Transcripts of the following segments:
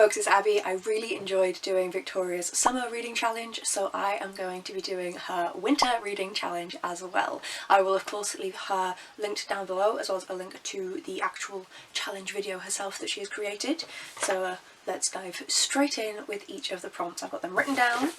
folks, it's Abby. I really enjoyed doing Victoria's summer reading challenge, so I am going to be doing her winter reading challenge as well. I will of course leave her linked down below, as well as a link to the actual challenge video herself that she has created. So let's dive straight in with each of the prompts. I've got them written down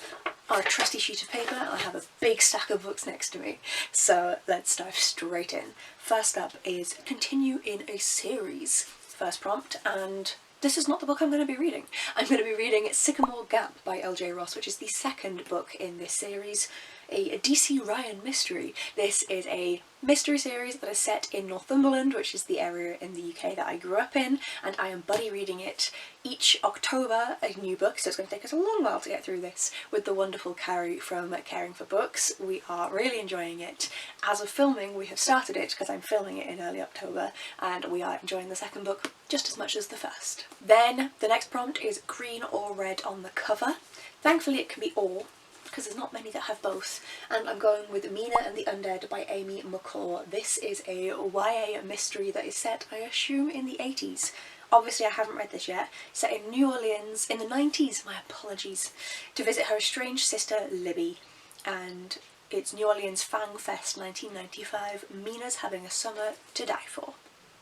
on a trusty sheet of paper and I have a big stack of books next to me. So let's dive straight in. First up is continue in a series. First prompt, and this is not the book I'm going to be reading. I'm going to be reading Sycamore Gap by L.J. Ross, which is the second book in this series, a D.C. Ryan mystery. This is a mystery series that is set in Northumberland, which is the area in the UK that I grew up in, and I am buddy reading it each October, a new book, so it's going to take us a long while to get through this, with the wonderful Carrie from Caring for Books. We are really enjoying it. As of filming, we have started it, because I'm filming it in early October, and we are enjoying the second book just as much as the first. Then, the next prompt is green or red on the cover. Thankfully it can be all, because there's not many that have both, and I'm going with Mina and the Undead by Amy McCaw. This is a YA mystery that is set, I assume, in the 80s. Obviously I haven't read this yet. Set in New Orleans in the 90s, my apologies, to visit her estranged sister Libby, and it's New Orleans Fang Fest 1995. Mina's having a summer to die for.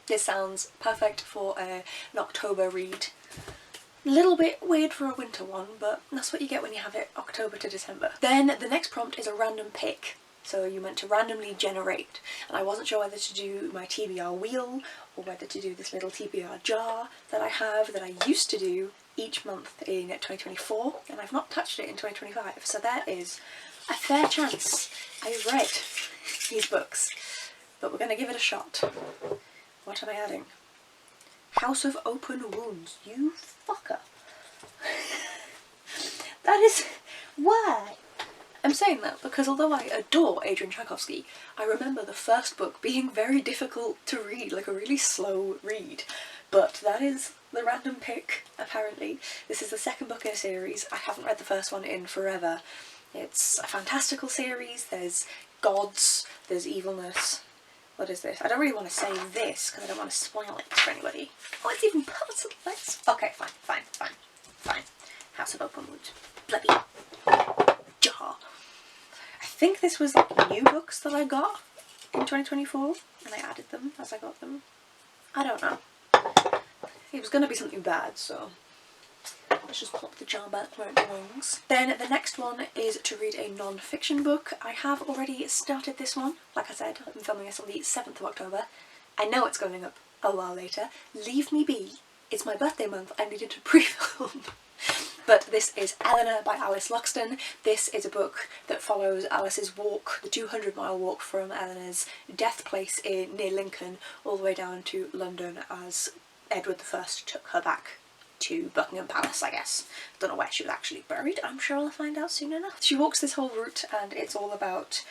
This sounds perfect for an October read. Little bit weird for a winter one, but that's what you get when you have it October to December. Then the next prompt is a random pick. So you meant to randomly generate, and I wasn't sure whether to do my TBR wheel or whether to do this little TBR jar that I have that I used to do each month in 2024, and I've not touched it in 2025, so there is a fair chance I've read these books, but we're going to give it a shot. What am I adding? House of Open Wounds, you fucker. That is... why? I'm saying that because although I adore Adrian Tchaikovsky, I remember the first book being very difficult to read, like a really slow read. But that is the random pick, apparently. This is the second book in a series. I haven't read the first one in forever. It's a fantastical series. There's gods, there's evilness. What is this? I don't really want to say this because I don't want to spoil it for anybody. Oh, it's even Postal. Okay, fine. House of Open Wounds. Bloody jar. I think this was like new books that I got in 2024 and I added them as I got them. I don't know. It was going to be something bad, so let's just plop the jar back where it belongs. Then the next one is to read a non-fiction book. I have already started this one. Like I said, I'm filming this on the 7th of October. I know it's going up a while later. Leave me be. It's my birthday month. I needed to pre-film. But this is Eleanor by Alice Loxton. This is a book that follows Alice's walk, the 200-mile walk from Eleanor's death place near Lincoln all the way down to London as Edward I took her back to Buckingham Palace, I guess. Don't know where she was actually buried. I'm sure I'll find out soon enough. She walks this whole route and it's all about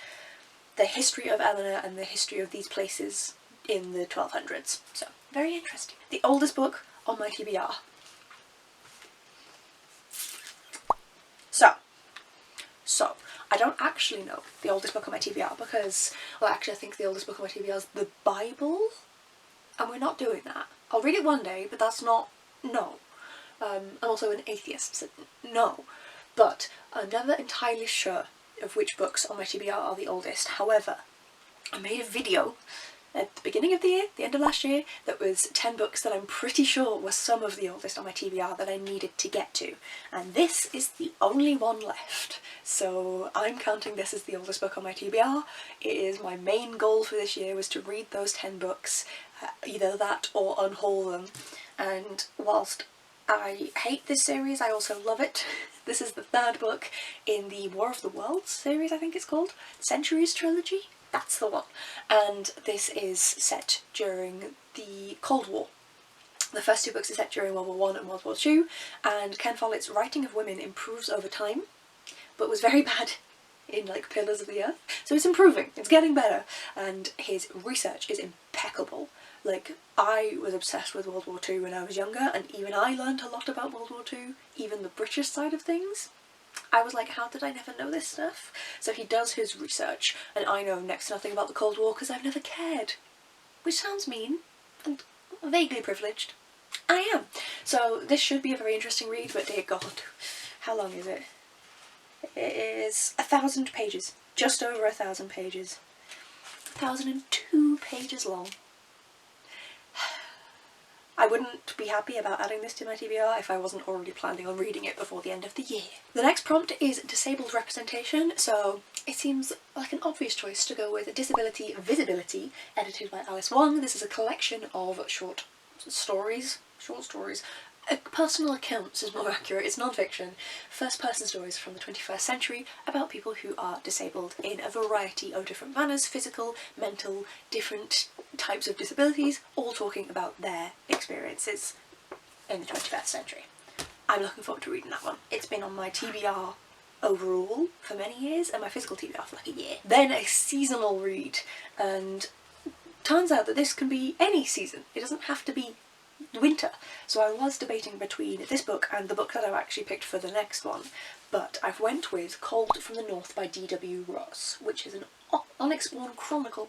the history of Eleanor and the history of these places in the 1200s. So, very interesting. The oldest book on my TBR. So, I don't actually know the oldest book on my TBR because, well, actually I think the oldest book on my TBR is the Bible, and we're not doing that. I'll read it one day, but that's not, no. I'm also an atheist, so no. But I'm never entirely sure of which books on my TBR are the oldest. However, I made a video at the beginning of the year, the end of last year, that was 10 books that I'm pretty sure were some of the oldest on my TBR that I needed to get to. And this is the only one left. So I'm counting this as the oldest book on my TBR. It is my main goal for this year was to read those 10 books, either that or unhaul them. And whilst I hate this series, I also love it. This is the third book in the War of the Worlds series, I think it's called. Centuries trilogy? That's the one. And this is set during the Cold War. The first two books are set during World War I and World War II, and Ken Follett's writing of women improves over time, but was very bad in like Pillars of the Earth. So it's improving, it's getting better, and his research is impeccable. Like, I was obsessed with World War II when I was younger, and even I learned a lot about World War II, even the British side of things. I was like, how did I never know this stuff? So he does his research, and I know next to nothing about the Cold War because I've never cared. Which sounds mean, and vaguely privileged. I am. So this should be a very interesting read, but dear God, how long is it? It is 1,000 pages, just over 1,000 pages. 1,002 pages long. I wouldn't be happy about adding this to my TBR if I wasn't already planning on reading it before the end of the year. The next prompt is disabled representation, so it seems like an obvious choice to go with Disability Visibility, edited by Alice Wong. This is a collection of short stories, personal accounts is more accurate, it's non-fiction, first-person stories from the 21st century about people who are disabled in a variety of different manners, physical, mental, different types of disabilities, all talking about their experiences in the 21st century. I'm looking forward to reading that one. It's been on my TBR overall for many years and my physical TBR for like a year. Then a seasonal read, and turns out that this can be any season. It doesn't have to be winter. So I was debating between this book and the book that I've actually picked for the next one, but I've went with Cold from the North by D.W. Ross, which is an unexplored chronicle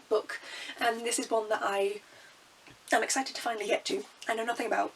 book, and this is one that I am excited to finally get to. I know nothing about.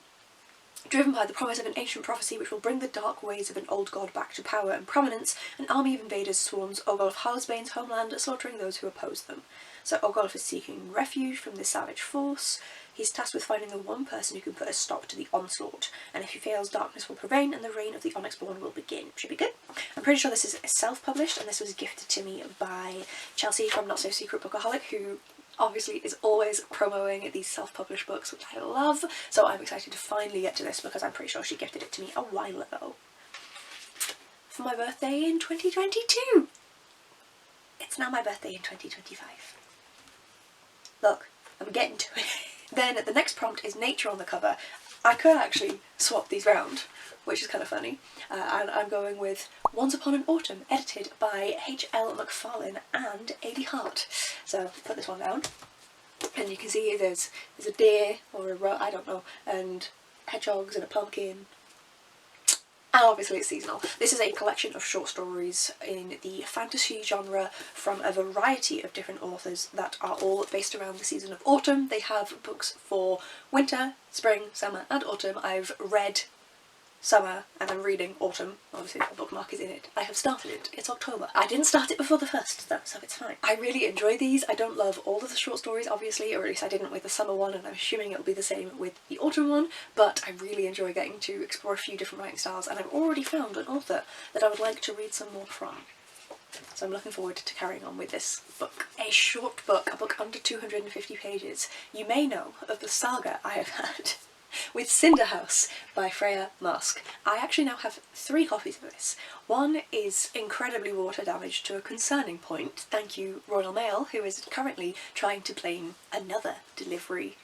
Driven by the promise of an ancient prophecy which will bring the dark ways of an old god back to power and prominence, an army of invaders swarms Ogolf Halsbane's homeland, slaughtering those who oppose them. So Ogolf is seeking refuge from this savage force. He's tasked with finding the one person who can put a stop to the onslaught, and if he fails, darkness will prevail and the reign of the unexplored will begin. Should be good. I'm pretty sure this is self-published, and this was gifted to me by Chelsea from Not So Secret Bookaholic, who obviously is always promoting these self-published books, which I love, so I'm excited to finally get to this because I'm pretty sure she gifted it to me a while ago. For my birthday in 2022! It's now my birthday in 2025. Look, I'm getting to it. Then the next prompt is nature on the cover. I could actually swap these round, which is kind of funny, and I'm going with Once Upon an Autumn, edited by H.L. McFarlane and A.D. Hart. So put this one down, and you can see there's a deer, or I don't know, and hedgehogs and a pumpkin. And obviously it's seasonal. This is a collection of short stories in the fantasy genre from a variety of different authors that are all based around the season of autumn. They have books for winter, spring, summer and autumn. I've read summer and I'm reading autumn. Obviously the bookmark is in it. I have started it. It's October. I didn't start it before the 1st though, so it's fine. I really enjoy these. I don't love all of the short stories obviously, or at least I didn't with the summer one, and I'm assuming it'll be the same with the autumn one, but I really enjoy getting to explore a few different writing styles, and I've already found an author that I would like to read some more from. So I'm looking forward to carrying on with this book. A short book, a book under 250 pages. You may know of the saga I have had with Cinder by Freya Marske. I actually now have 3 copies of this. One is incredibly water damaged to a concerning point. Thank you Royal Mail, who is currently trying to blame another delivery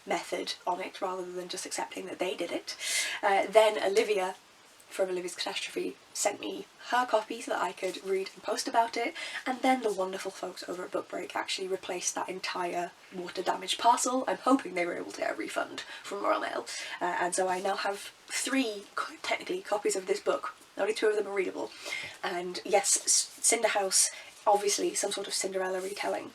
method on it rather than just accepting that they did it. Then Olivia from Olivia's Catastrophe sent me her copy so that I could read and post about it, and then the wonderful folks over at Book Break actually replaced that entire water damaged parcel. I'm hoping they were able to get a refund from Royal Mail, and so I now have 3 technically copies of this book. Only 2 of them are readable, and yes, Cinder House, obviously some sort of Cinderella retelling.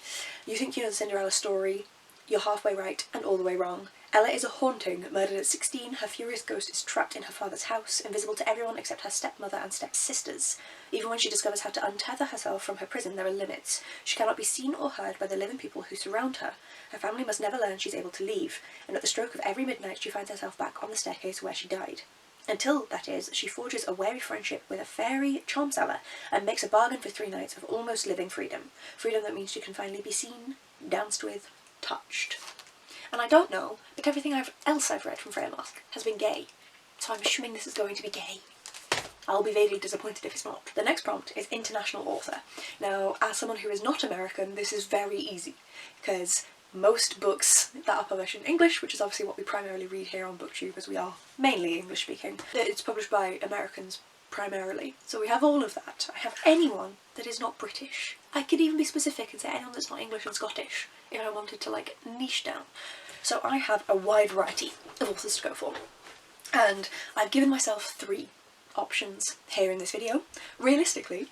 You think you know the Cinderella story, you're halfway right and all the way wrong. Ella is a haunting. Murdered at 16, her furious ghost is trapped in her father's house, invisible to everyone except her stepmother and stepsisters. Even when she discovers how to untether herself from her prison, there are limits. She cannot be seen or heard by the living people who surround her. Her family must never learn she's able to leave, and at the stroke of every midnight she finds herself back on the staircase where she died. Until, that is, she forges a wary friendship with a fairy charm seller and makes a bargain for 3 nights of almost living freedom. Freedom that means she can finally be seen, danced with, touched. And I don't know, but everything else I've read from Freya Marske has been gay, so I'm assuming this is going to be gay. I'll be vaguely disappointed if it's not. The next prompt is international author. Now, as someone who is not American, this is very easy, because most books that are published in English, which is obviously what we primarily read here on BookTube, as we are mainly English speaking, it's published by Americans primarily. So we have all of that. I have anyone that is not British. I could even be specific and say anyone that's not English and Scottish if I wanted to like niche down. So I have a wide variety of authors to go for, and I've given myself 3 options here in this video. Realistically,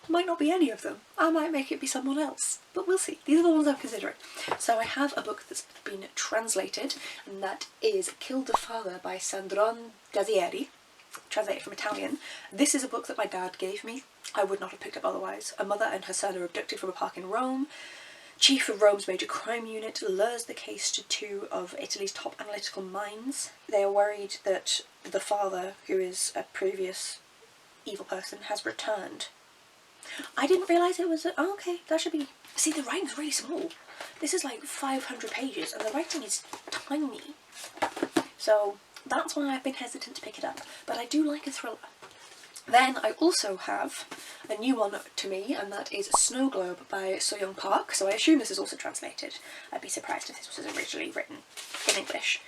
Might not be any of them. I might make it be someone else, but we'll see. These are the ones I'm considering. So I have a book that's been translated, and that is Killed the Father by Sandrone Dazieri, translated from Italian. This is a book that my dad gave me. I would not have picked up otherwise. A mother and her son are abducted from a park in Rome. Chief of Rome's major crime unit lures the case to two of Italy's top analytical minds. They are worried that the father, who is a previous evil person, has returned. I didn't realise it was oh, okay, that should be... See, the writing's really small. This is like 500 pages and the writing is tiny. So that's why I've been hesitant to pick it up. But I do like a thriller. Then I also have a new one to me, and that is Snowglobe by Soyoung Park. So I assume this is also translated. I'd be surprised if this was originally written in English.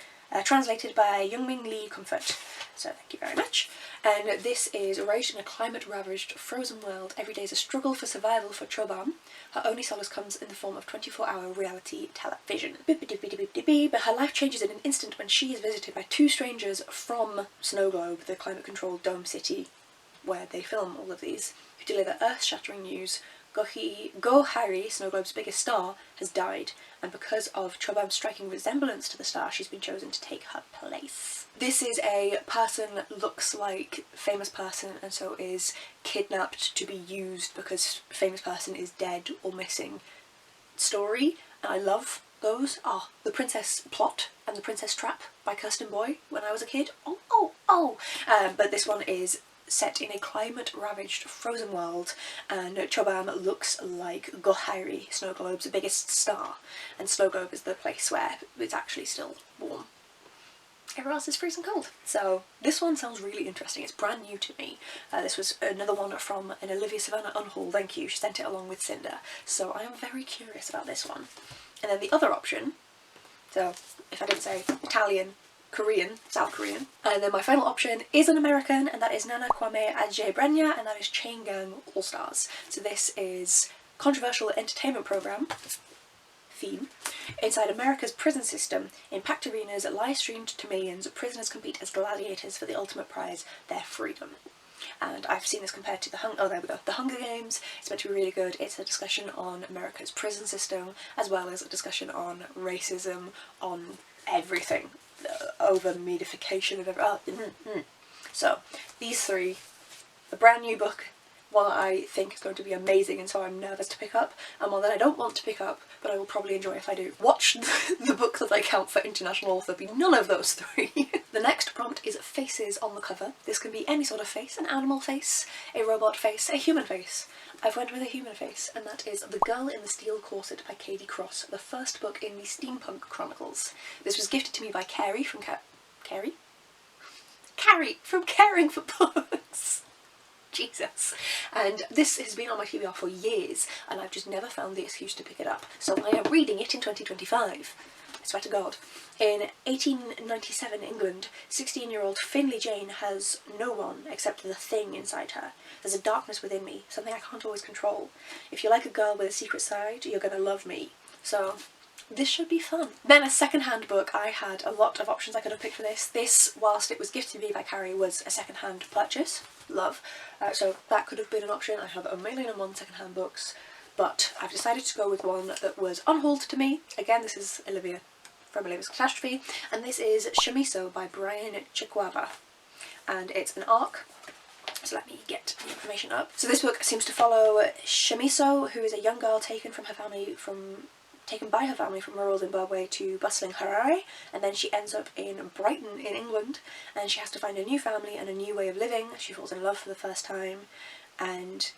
Translated by Youngmin Lee Comfort. So thank you very much. And this is raised in a climate-ravaged, frozen world. Every day is a struggle for survival for Choban. Her only solace comes in the form of 24-hour reality television. But her life changes in an instant when she is visited by two strangers from Snowglobe, the climate-controlled dome city where they film all of these, who deliver earth-shattering news. Go Harry, Snowglobe's biggest star, has died, and because of Choban's striking resemblance to the star, she's been chosen to take her place. This is a person that looks like famous person and so is kidnapped to be used because famous person is dead or missing story, and I love those. The Princess Plot and the Princess Trap by Kirsten Boy when I was a kid. But this one is set in a climate-ravaged frozen world, and Choban looks like Gohairi, Snowglobe's biggest star, and Snowglobe is the place where it's actually still warm. Everywhere else is freezing cold. So this one sounds really interesting. It's brand new to me. This was another one from an Olivia Savannah Unhaul, thank you. She sent it along with Cinder. So I am very curious about this one. And then the other option, so if I didn't say Italian, Korean, South Korean. And then my final option is an American, and that is Nana Kwame Adjei-Brenyah, and that is Chain Gang All Stars. So this is controversial entertainment program theme inside America's prison system. In packed arenas, live streamed to millions, prisoners compete as gladiators for the ultimate prize, their freedom. And I've seen this compared to the Hunger Games. It's meant to be really good. It's a discussion on America's prison system, as well as a discussion on racism, on everything. Over medification of everything. So these three, a brand new book, one that I think is going to be amazing and so I'm nervous to pick up, and one that I don't want to pick up but I will probably enjoy if I do. Watch the book that I count for international author be none of those three. The next prompt is faces on the cover. This can be any sort of face, an animal face, a robot face, a human face. I've went with a human face, and that is The Girl in the Steel Corset by Kady Cross, the first book in the Steampunk Chronicles. This was gifted to me by Carrie from Carrie from Caring for Books. Jesus. And this has been on my TBR for years, and I've just never found the excuse to pick it up. So I am reading it in 2025. I swear to God. In 1897 England, 16-year-old Finley Jane has no one except the thing inside her. There's a darkness within me, something I can't always control. If you like a girl with a secret side, you're gonna love me. So this should be fun. Then a second-hand book. I had a lot of options I could have picked for this. This, whilst it was gifted to me by Carrie, was a second-hand purchase. Love. So that could have been an option. I have 1,000,001 second-hand books, but I've decided to go with one that was unhauled to me. Again, this is Olivia from Olivia's Catastrophe, and this is Shamiso by Brian Chikwava, and it's an arc. So let me get the information up. So this book seems to follow Shamiso, who is a young girl taken by her family from rural Zimbabwe to bustling Harare, and then she ends up in Brighton in England, and she has to find a new family and a new way of living. She falls in love for the first time, and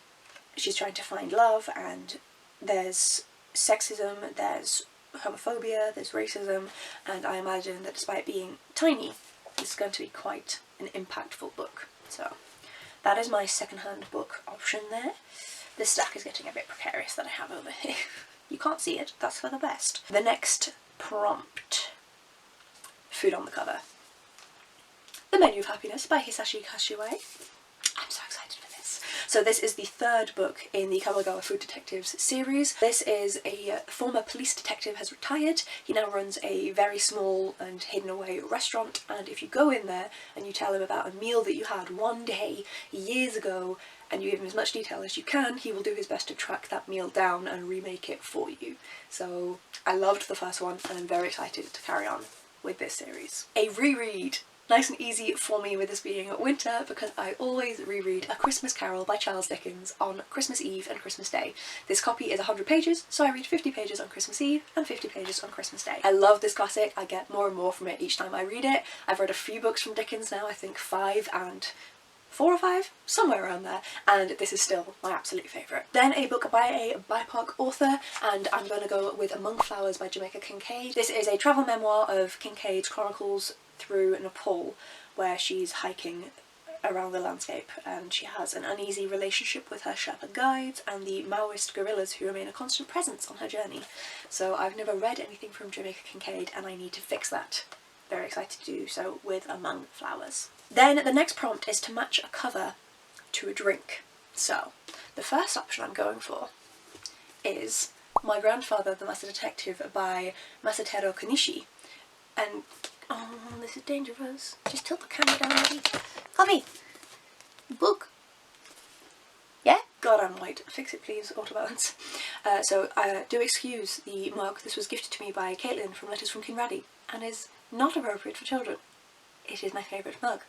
she's trying to find love, and there's sexism, there's homophobia, there's racism, and I imagine that despite being tiny, this is going to be quite an impactful book. So that is my second-hand book option there. This stack is getting a bit precarious that I have over here. You can't see it, that's for the best. The next prompt. Food on the cover. The Menu of Happiness by Hisashi Kashiwai. I'm so excited for this. So this is the third book in the Kamagawa Food Detectives series. This is a former police detective has retired. He now runs a very small and hidden away restaurant, and if you go in there and you tell him about a meal that you had one day years ago and you give him as much detail as you can, he will do his best to track that meal down and remake it for you. So I loved the first one and I'm very excited to carry on with this series. A reread. Nice and easy for me with this being winter because I always reread A Christmas Carol by Charles Dickens on Christmas Eve and Christmas Day. This copy is 100 pages, so I read 50 pages on Christmas Eve and 50 pages on Christmas Day. I love this classic. I get more and more from it each time I read it. I've read a few books from Dickens now, I think 5 and 4 or 5, somewhere around there, and this is still my absolute favourite. Then a book by a BIPOC author, and I'm going to go with Among Flowers by Jamaica Kincaid. This is a travel memoir of Kincaid's chronicles through Nepal, where she's hiking around the landscape and she has an uneasy relationship with her Sherpa guides and the Maoist guerrillas who remain a constant presence on her journey. So I've never read anything from Jamaica Kincaid and I need to fix that. Very excited to do so with Among Flowers. Then the next prompt is to match a cover to a drink. So the first option I'm going for is My Grandfather the Master Detective by Masateru Konishi. And oh, this is dangerous. Just tilt the camera down, maybe. Kwame! Book! Yeah? God, I'm white. Fix it, please. Autobalance. So do excuse the mug. This was gifted to me by Caitlin from Letters from Kinraddy and is not appropriate for children. It is my favourite mug.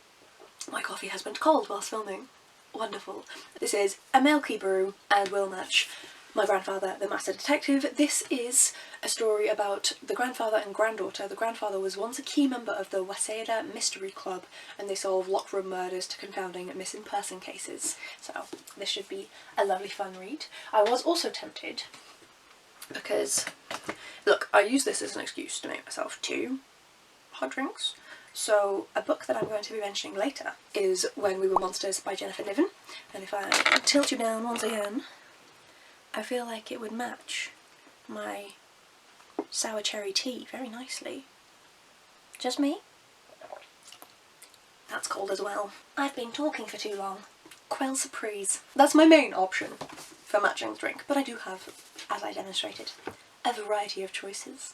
My coffee has went cold whilst filming. Wonderful. This is a milky brew and will match My Grandfather the Master Detective. This is a story about the grandfather and granddaughter. The grandfather was once a key member of the Waseda Mystery Club and they solve lockroom murders to confounding missing person cases. So this should be a lovely fun read. I was also tempted because, look, I use this as an excuse to make myself 2 hot drinks. So a book that I'm going to be mentioning later is When We Were Monsters by Jennifer Niven, and if I tilt you down once again, I feel like it would match my sour cherry tea very nicely. Just me? That's cold as well. I've been talking for too long. Quail Surprise. That's my main option for matching the drink, but I do have, as I demonstrated, a variety of choices.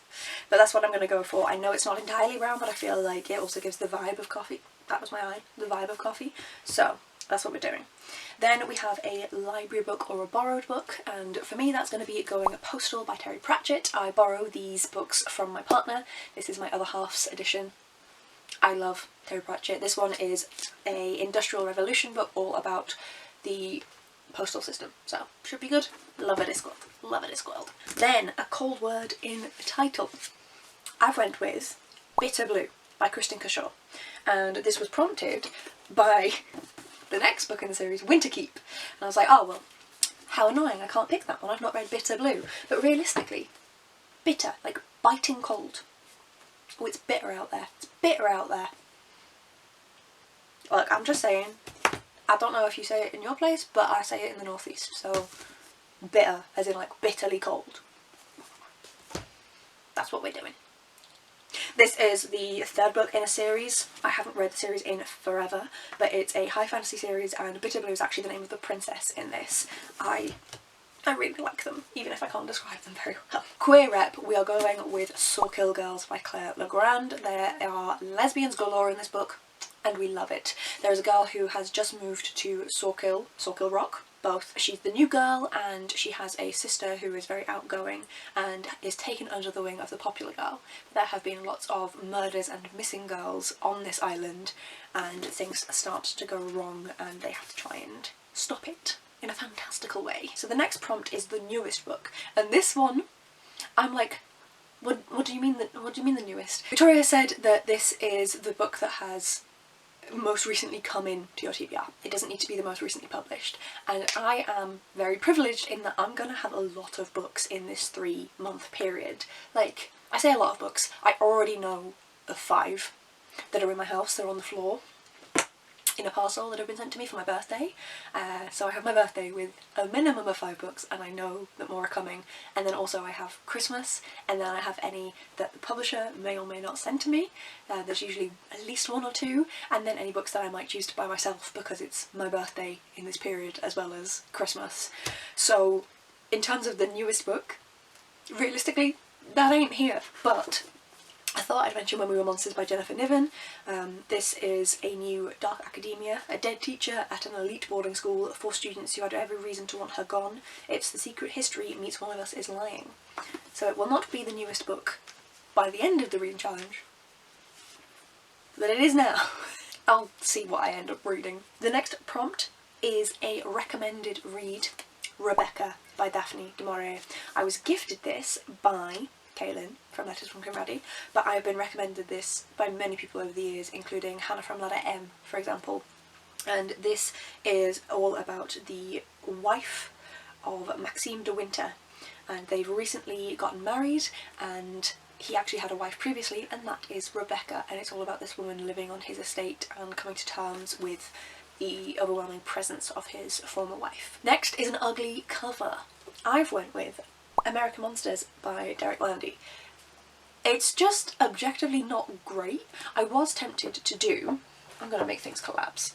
But that's what I'm going to go for. I know it's not entirely brown, but I feel like it also gives the vibe of coffee. That was my eye. The vibe of coffee. So that's what we're doing. Then we have a library book or a borrowed book, and for me that's going to be Going Postal by Terry Pratchett. I borrow these books from my partner. This is my other half's edition. I love Terry Pratchett. This one is a Industrial Revolution book all about the postal system, so should be good. Love it is spoiled. Love it is spoiled. Then a cold word in the title. I've went with Bitter Blue by Kristen Kershaw, and this was prompted by the next book in the series, Winterkeep, and I was like, oh well, how annoying, I can't pick that one, I've not read Bitter Blue. But realistically, bitter, like biting cold. Oh, it's bitter out there. It's bitter out there. Look, I'm just saying, I don't know if you say it in your place, but I say it in the northeast, so bitter, as in like bitterly cold. That's what we're doing. This is the third book in a series. I haven't read the series in forever, but it's a high fantasy series and Bitter Blue is actually the name of the princess in this. I really like them, even if I can't describe them very well. Queer rep, we are going with Sawkill Girls by Claire Legrand. There are lesbians galore in this book, and we love it. There is a girl who has just moved to Sawkill Rock, both. She's the new girl and she has a sister who is very outgoing and is taken under the wing of the popular girl. There have been lots of murders and missing girls on this island and things start to go wrong and they have to try and stop it in a fantastical way. So the next prompt is the newest book, and this one, I'm like, what do you mean the newest? Victoria said that this is the book that has most recently come in to your TBR. It doesn't need to be the most recently published, and I am very privileged in that I'm gonna have a lot of books in this 3-month period. Like, I say a lot of books, I already know of 5 that are in my house, they're on the floor. in a parcel that have been sent to me for my birthday. So I have my birthday with a minimum of 5 books, and I know that more are coming. And then also I have Christmas, and then I have any that the publisher may or may not send to me. There's usually at least 1 or 2, and then any books that I might choose to buy myself because it's my birthday in this period as well as Christmas. So in terms of the newest book, realistically that ain't here, but I thought I'd mention When We Were Monsters by Jennifer Niven. This is a new dark academia, a dead teacher at an elite boarding school for students who had every reason to want her gone. It's The Secret History meets One of Us is Lying. So it will not be the newest book by the end of the reading challenge, but it is now. I'll see what I end up reading. The next prompt is a recommended read, Rebecca by Daphne du Maurier. I was gifted this by Kaylin from Letters from Kincaid, but I've been recommended this by many people over the years, including Hannah from Ladder M, for example. And this is all about the wife of Maxime de Winter, and they've recently gotten married, and he actually had a wife previously, and that is Rebecca, and it's all about this woman living on his estate and coming to terms with the overwhelming presence of his former wife. Next is an ugly cover. I've went with American Monsters by Derek Landy. It's just objectively not great. I was tempted to do, I'm gonna make things collapse,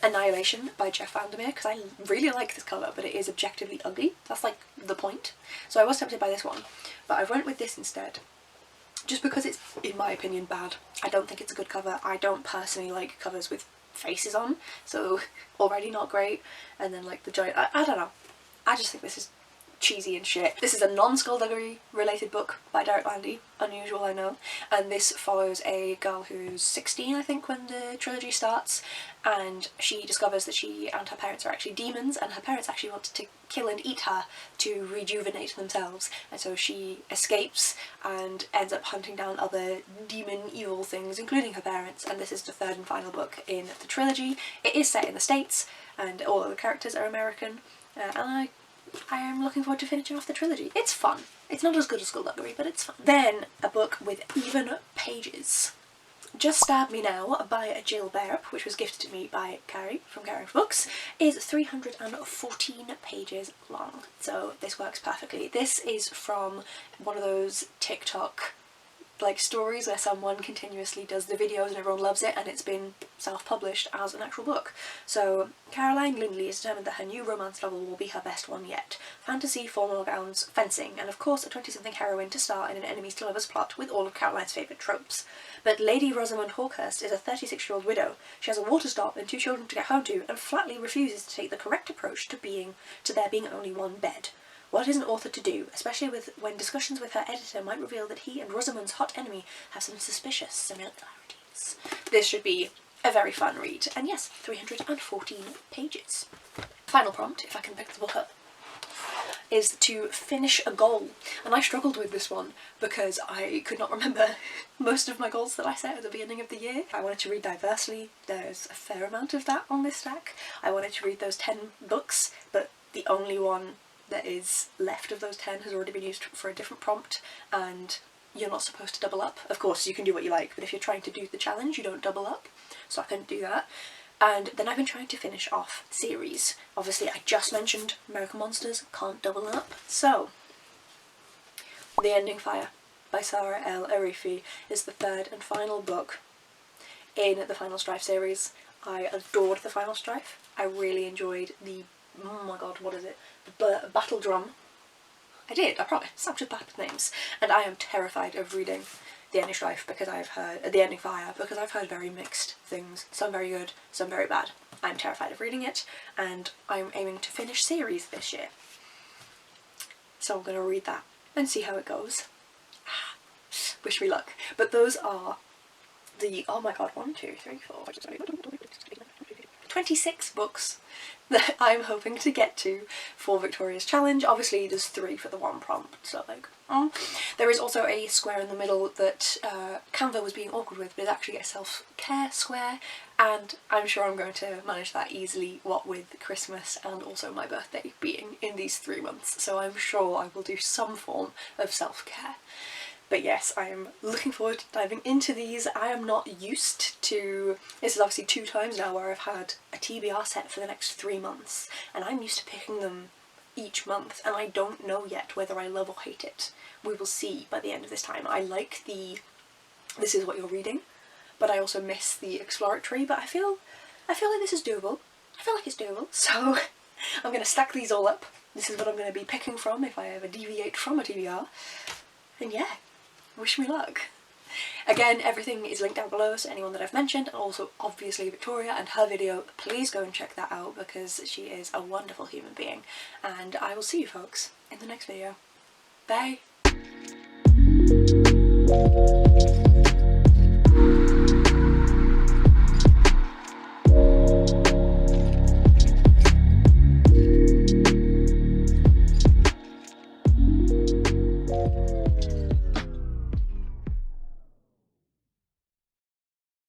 Annihilation by Jeff Vandermeer, because I really like this colour, but it is objectively ugly. That's like the point. So I was tempted by this one, but I went with this instead, just because it's, in my opinion, bad. I don't think it's a good cover. I don't personally like covers with faces on, so already not great. And then like the joint, I don't know. I just think this is cheesy and shit. This is a non-skullduggery related book by Derek Landy, unusual I know, and this follows a girl who's 16 I think when the trilogy starts, and she discovers that she and her parents are actually demons, and her parents actually want to kill and eat her to rejuvenate themselves, and so she escapes and ends up hunting down other demon evil things, including her parents, and this is the 3rd and final book in the trilogy. It is set in the States, and all of the characters are American, and I am looking forward to finishing off the trilogy. It's fun. It's not as good as Skullduggery, but it's fun. Then, a book with even pages. Just Stab Me Now by Jill Berup, which was gifted to me by Carrie from Carrie's Books, is 314 pages long, so this works perfectly. This is from one of those TikTok like stories where someone continuously does the videos and everyone loves it, and it's been self-published as an actual book. So Caroline Lindley is determined that her new romance novel will be her best one yet. Fantasy, formal gowns, fencing, and of course a 20-something heroine to star in an enemies to lovers plot with all of Caroline's favourite tropes. But Lady Rosamund Hawkhurst is a 36-year-old widow. She has a water stop and 2 children to get home to, and flatly refuses to take the correct approach to there being only one bed. What is an author to do, especially when discussions with her editor might reveal that he and Rosamund's hot enemy have some suspicious similarities? This should be a very fun read, and yes, 314 pages. Final prompt, if I can pick the book up, is to finish a goal, and I struggled with this one because I could not remember most of my goals that I set at the beginning of the year. I wanted to read diversely. There's a fair amount of that on this stack. I wanted to read those 10 books, but the only one that is left of those 10 has already been used for a different prompt, and you're not supposed to double up. Of course you can do what you like, but if you're trying to do the challenge you don't double up, so I couldn't do that. And then I've been trying to finish off series. Obviously I just mentioned American Monsters, can't double up. So The Ending Fire by Sarah L. Arifi is the 3rd and final book in the Final Strife series. I adored the Final Strife. I really enjoyed the, oh my god, what is it? The Battle Drum. I did, I promise. Such a bad names. And I am terrified of reading The Ending Strife because I've heard, The Ending Fire, because I've heard very mixed things. Some very good, some very bad. I'm terrified of reading it, and I'm aiming to finish series this year. So I'm going to read that and see how it goes. Wish me luck. But those are the, oh my god, 1, 2, 3, 4, 26 books that I'm hoping to get to for Victoria's challenge. Obviously there's 3 for the one prompt, so like, There is also a square in the middle that Canva was being awkward with, but it's actually a self-care square, and I'm sure I'm going to manage that easily, what with Christmas and also my birthday being in these 3 months, so I'm sure I will do some form of self-care. But yes, I am looking forward to diving into these. I am not used to, this is obviously 2 times now where I've had a TBR set for the next 3 months, and I'm used to picking them each month, and I don't know yet whether I love or hate it. We will see by the end of this time. I like the this is what you're reading, but I also miss the exploratory, but I feel like this is doable. I feel like it's doable, so I'm going to stack these all up. This is what I'm going to be picking from if I ever deviate from a TBR, and yeah, wish me luck. Again, everything is linked down below, so anyone that I've mentioned, and also obviously Victoria and her video, please go and check that out because she is a wonderful human being. And I will see you folks in the next video. Bye!